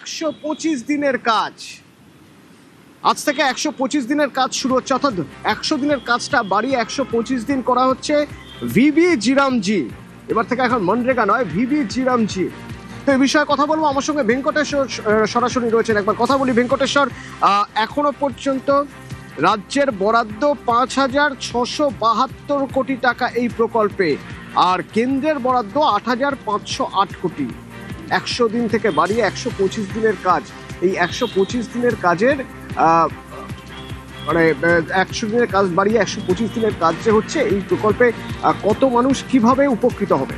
125 দিনের কাজ। আজ থেকে 125 দিনের কাজ শুরু হচ্ছে, অর্থাৎ 100 দিনের কাজটা বাড়িয়ে 125 দিন করা হচ্ছে। ভিবি জিরামজি, এবার থেকে এখন মনরেগা নয়, ভিবি জিরামজি। তো এই বিষয়ে কথা বলবো, আমার সঙ্গে ভেঙ্কটেশ্বর সরাসরি রয়েছেন। একবার কথা বলি ভেঙ্কটেশ্বর, এখনো পর্যন্ত রাজ্যের বরাদ্দ 5,672 কোটি টাকা এই প্রকল্পে, আর কেন্দ্রের বরাদ্দ 8,508 কোটি। 100 দিন থেকে বাড়িয়ে 125 দিনের কাজ। এই 125 দিনের কাজের মানে 100 দিনের কাজ বাড়িয়ে 125 দিনের কাজ যে হচ্ছে, এই প্রকল্পে কত মানুষ কিভাবে উপকৃত হবে?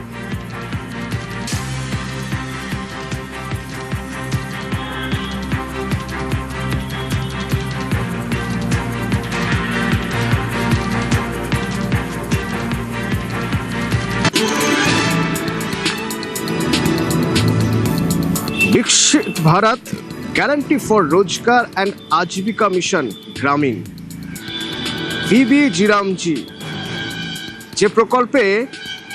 विकसित भारत গ্যারান্টি ফর রোজগার অ্যান্ড আজীবিকা মিশন গ্রামীণ, ভিবি জিরামজি, যে প্রকল্পে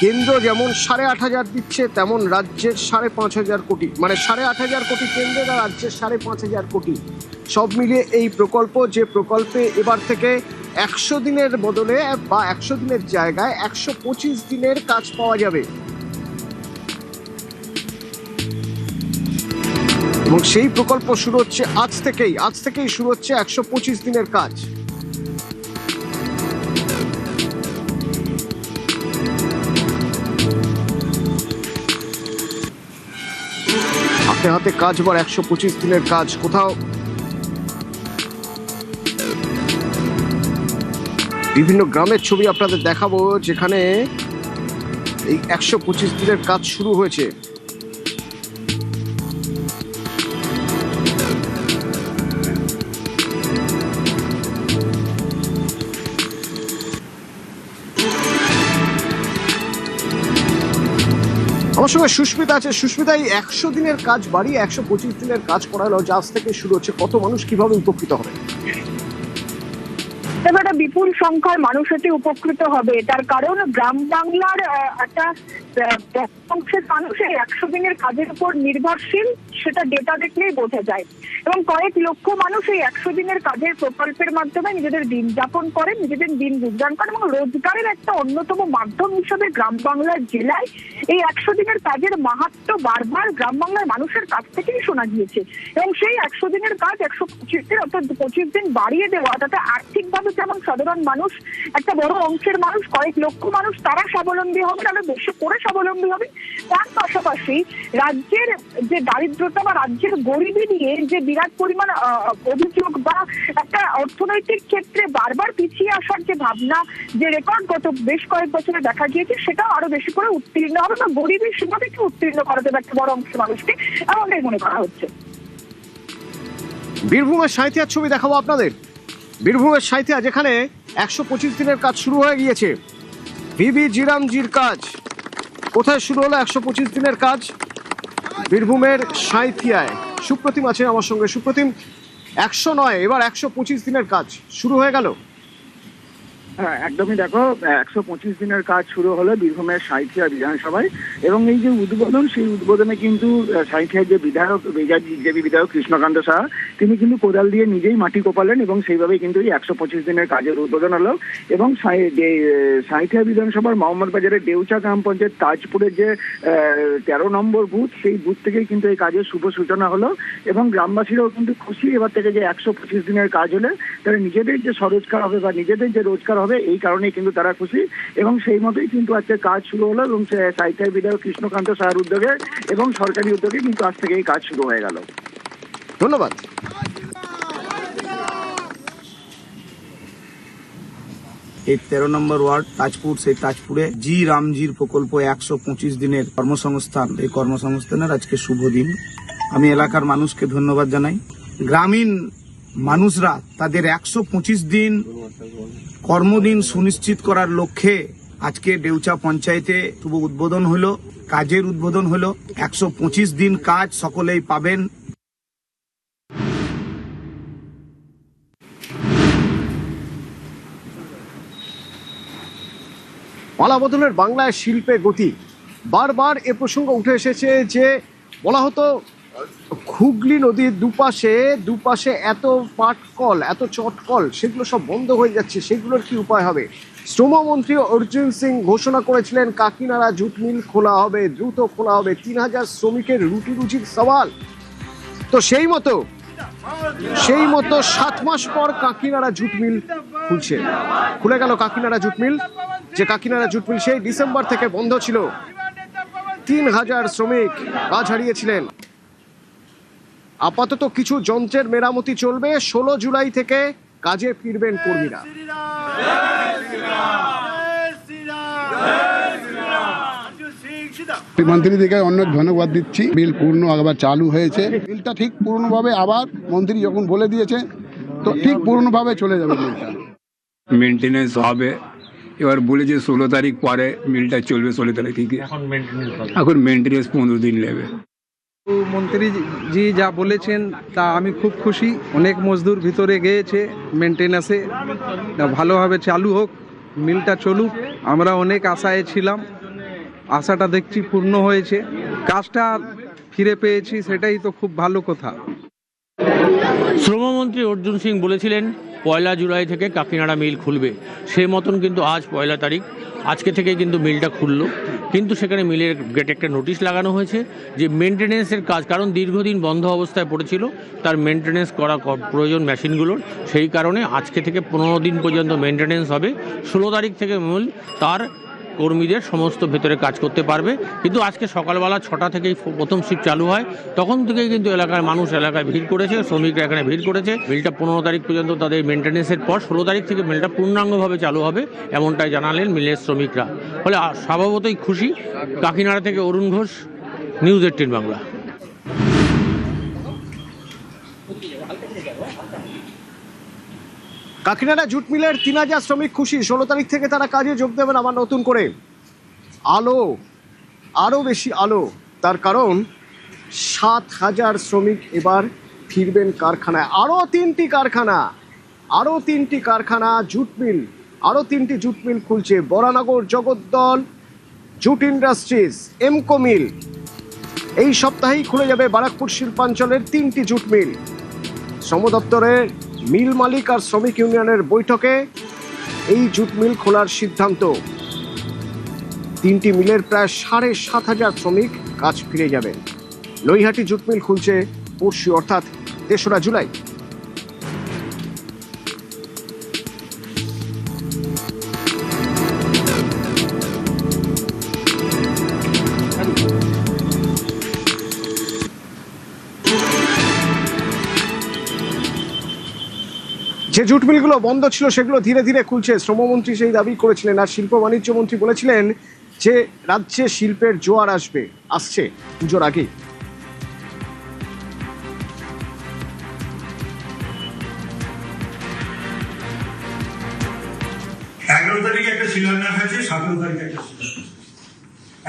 কেন্দ্র যেমন 8,500 দিচ্ছে, তেমন রাজ্যের 5,500 কোটি, মানে 8,500 কোটি কেন্দ্রের আর রাজ্যের 5,500 কোটি সব মিলিয়ে এই প্রকল্প, যে প্রকল্পে এবার থেকে 100 দিনের বদলে বা 100 দিনের জায়গায় 125 দিনের কাজ পাওয়া যাবে। এবং সেই প্রকল্প শুরু হচ্ছে আজ থেকেই শুরু হচ্ছে 125 দিনের কাজ। হাতে হাতে কাজ, এবার 125 দিনের কাজ। কোথাও বিভিন্ন গ্রামের ছবি আপনাদের দেখাবো, যেখানে এই 125 দিনের কাজ শুরু হয়েছে। আমার সঙ্গে সুস্মিতা আছে। সুস্মিতা, এই 100 দিনের কাজ বাড়িয়ে 125 দিনের কাজ করা হলো, আজ থেকে শুরু হচ্ছে, কত মানুষ কিভাবে উপকৃত হবে? একটা বিপুল সংখ্যার মানুষ এতে উপকৃত হবে। তার কারণ গ্রাম বাংলার একটা অংশের মানুষ এই 100 দিনের কাজের উপর নির্ভরশীল, সেটা ডেটা দেখলেই বোঝা যায়। এবং কয়েক লক্ষ মানুষ এই 100 দিনের কাজের প্রকল্পের মাধ্যমে নিজেদের দিন যাপন করে, নিজেদের দিন গুজরান করে, এবং রোজগারের একটা অন্যতম মাধ্যম হিসেবে গ্রাম বাংলার জেলায় এই 100 দিনের কাজের মাহাত্ম্য বারবার গ্রাম বাংলার মানুষের কাছ থেকেই শোনা গিয়েছে। এবং সেই 100 দিনের কাজ 125 দিন, অর্থাৎ 25 দিন বাড়িয়ে দেওয়া, তাতে আর্থিকভাবে যেমন সাধারণ মানুষ, একটা বড় অংশের মানুষ, কয়েক লক্ষ মানুষ, তারা স্বাবলম্বী হবে, তারা বেশি করে স্বাবলম্বী হবে। তার পাশাপাশি রাজ্যের যে দারিদ্রতা বা রাজ্যের গরিবি নিয়ে যে বিরাট পরিমাণ অভিযোগ বা একটা অর্থনৈতিক ক্ষেত্রে বারবার পিছিয়ে আসার যে ভাবনা, যে রেকর্ড গত বেশ কয়েক বছরে দেখা গিয়েছে, সেটাও আরো বেশি করে উত্তীর্ণ হবে বা গরিবের সীমা থেকে উত্তীর্ণ করা যাবে একটা বড় অংশের মানুষকে, এমনটাই মনে করা হচ্ছে। বীরভূমের সাঁইথিয়ার ছবি দেখাবো আপনাদের। বীরভূমের সাঁইথিয়া, যেখানে 125 দিনের কাজ শুরু হয়ে গিয়েছে। ভিবি জিরামজির কাজ কোথায় শুরু হলো? 125 দিনের কাজ বীরভূমের সাঁইথিয়ায়। সুপ্রতিম আছেন আমার সঙ্গে। সুপ্রতিম, 100 নয়, এবার 125 দিনের কাজ শুরু হয়ে গেল। হ্যাঁ, একদমই। দেখো, 125 দিনের কাজ শুরু হলো বীরভূমের সাঁইথিয়া বিধানসভায়। এবং এই যে উদ্বোধন, সেই উদ্বোধনে কিন্তু সাঁইথিয়ার যে বিধায়ক, বিজেপি বিধায়ক কৃষ্ণকান্ত সাহা, তিনি কিন্তু কোদাল দিয়ে নিজেই মাটি কোপালেন, এবং সেইভাবেই কিন্তু এই 125 দিনের কাজের উদ্বোধন হলো। এবং সাঁইথিয়া বিধানসভার মোহাম্মদ বাজারের ডেউচা গ্রাম পঞ্চায়েত তাজপুরের যে 13 নম্বর বুথ, সেই বুথ থেকেই কিন্তু এই কাজের শুভ সূচনা হলো। এবং গ্রামবাসীরাও কিন্তু খুশি, এবার থেকে যে 125 দিনের কাজ হলে তারা নিজেদের যে স্বরোজগার হবে বা নিজেদের যে রোজগার হবে, এই কারণেই কিন্তু তারা খুশি। এবং সেই মতোই কিন্তু আজকে কাজ শুরু হলো, এবং সাঁইথিয়া বিধায়ক কৃষ্ণকান্ত সাহার উদ্যোগে এবং সরকারি উদ্যোগে কিন্তু আজ থেকে এই কাজ শুরু হয়ে গেল। ধন্যবাদ। এই 13 নম্বর ওয়ার্ড তাজপুর, সেই তাজপুরে জি রামজির প্রকল্প 125 দিনের কর্মসংস্থান, এই কর্মসংস্থানের আজকে শুভ দিন। আমি এলাকার মানুষকে ধন্যবাদ জানাই। গ্রামীণ মানুষরা তাদের 125 দিন কর্মদিন সুনিশ্চিত করার লক্ষ্যে আজকে ডেউচা পঞ্চায়েতে শুভ উদ্বোধন হলো, কাজের উদ্বোধন হলো। 125 দিন কাজ সকলেই পাবেন। পালাবদলের বাংলায় শিল্পে গতি, বারবার এ প্রসঙ্গ উঠে এসেছে যে বলা হতো হুগলি নদীর দুপাশে এত পাটকল, এত চটকল, সেগুলো সব বন্ধ হয়ে যাচ্ছে, সেগুলোর কি উপায় হবে? শ্রমমন্ত্রী অর্জুন সিং ঘোষণা করেছিলেন কাকিনাড়া জুট মিল খোলা হবে, দ্রুত খোলা হবে, 3000 শ্রমিকের রুটি রুজির সওয়াল। তো সেই মতো 7 মাস পর কাকিনাড়া জুট মিল খুলে গেল কাকিনাড়া জুট মিল। যে কাকিনাড়া জুট মিল সেই ডিসেম্বর থেকে বন্ধ ছিল। 3000 শ্রমিক কাজ হারিয়েছিলেন। আপাতত কিছু যন্ত্রের মেরামতি চলবে, 16 জুলাই থেকে কাজে ফিরবেন কর্মীরা। মন্ত্রীদেরকে অনেক ধন্যবাদ দিচ্ছি। বিল পূর্ণ আবার চালু হয়েছে, বিলটা ঠিক পূর্ণভাবে আবার মন্ত্রী যখন বলে দিয়েছে তো ঠিক পূর্ণভাবে চলে যাবে বিলটা। মেনটেনেন্স হবে, এবার বলেছে 16 তারিখ পরে মিলটা চলবে, 16 তারিখ থেকে। এখন মেনটেনেন্স 15 দিন নেবে। মন্ত্রীজি যা বলেছেন তা আমি খুব খুশি। অনেক মজদুর ভিতরে গিয়েছে মেনটেন্যান্সে, ভালোভাবে চালু হোক, মিলটা চলুক। আমরা অনেক আশায় ছিলাম, আশাটা দেখছি পূর্ণ হয়েছে, কাজটা ফিরে পেয়েছি, সেটাই তো খুব ভালো কথা। শ্রমমন্ত্রী অর্জুন সিং বলেছিলেন 1 জুলাই থেকে কাকিনাড়া মিল খুলবে, সেই মতন কিন্তু আজ 1 তারিখ, আজকে থেকে কিন্তু মিলটা খুললো। কিন্তু সেখানে মিলের গেটে একটা নোটিশ লাগানো হয়েছে যে মেনটেনেন্সের কাজ, কারণ দীর্ঘদিন বন্ধ অবস্থায় পড়েছিল, তার মেনটেনেন্স করা প্রয়োজন মেশিনগুলোর। সেই কারণে আজকে থেকে 15 দিন পর্যন্ত মেনটেনেন্স হবে। 16 তারিখ থেকে মিল তার কর্মীদের সমস্ত ভেতরে কাজ করতে পারবে। কিন্তু আজকে সকালবেলা 6টা থেকেই প্রথম শিফট চালু হয়, তখন থেকেই কিন্তু এলাকার মানুষ এলাকায় ভিড় করেছে, শ্রমিকরা এখানে ভিড় করেছে। মিলটা 15 তারিখ পর্যন্ত তাদের মেনটেনেন্সের পর 16 তারিখ থেকে মিলটা পূর্ণাঙ্গভাবে চালু হবে, এমনটাই জানালেন মিলের শ্রমিকরা। ফলে স্বভাবতই খুশি। কাকিনাড়া থেকে অরুণ ঘোষ, নিউজ 18 বাংলা। কাকিনাড়া জুট মিলের 3000 শ্রমিক খুশি, 16 তারিখ থেকে তারা কাজে যোগ দেবেন আবার নতুন করে। আরো বেশি আলো, তার কারণ 7000 শ্রমিক এবার ফিরবেন কারখানায়। আরো তিনটি কারখানা জুট মিল, আরো 3টি জুট মিল খুলছে। বরানগর জগদ্দল জুট ইন্ডাস্ট্রিজ, এমকো মিল। এই সপ্তাহেই খুলে যাবে বারাকপুর শিল্পাঞ্চলের 3টি জুট মিল। শ্রম দপ্তরের মিল মালিক আর শ্রমিক ইউনিয়নের বৈঠকে এই জুট মিল খোলার সিদ্ধান্ত। 3টি মিলের প্রায় 7500 শ্রমিক কাজ ফিরে যাবেন। নৈহাটি জুট মিল খুলছে পরশু, অর্থাৎ 3রা জুলাই। যে জুট মিলগুলো বন্ধ ছিল সেগুলো ধীরে ধীরে খুলছে, শ্রমমন্ত্রী সেই দাবি করেছিলেন। আর শিল্প বাণিজ্য মন্ত্রী বলেছিলেন যে রাজ্যে শিল্পের জোয়ার আসছে পুজোর আগে। 11 তারিখে একটা শিলান্যাস আছে, 17 তারিখে একটা শিলান্যাস।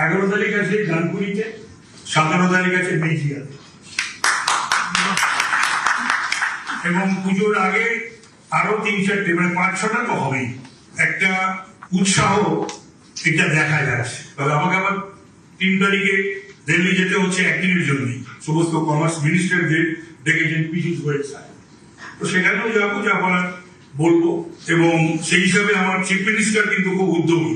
11 তারিখ আছে ডানকুনিতে, 17 তারিখ আছে মেজিয়াতে। এবং পুজোর আগে আরো 3-4টে, মানে 5-6টা তো হবেই। একটা উৎসাহ এটা দেখা যাচ্ছে। তবে আমাকে আবার 3 তারিখে দিল্লি যেতে হচ্ছে একদিনের জন্যই, সমস্ত কমার্স মিনিস্টার যে ডেকেছেন পীযূষ গোয়েল স্যার, তো সেখানেও যাবো, যা বলার বলবো। এবং সেই হিসাবে আমার চিফ মিনিস্টার কিন্তু খুব উদ্যোগী।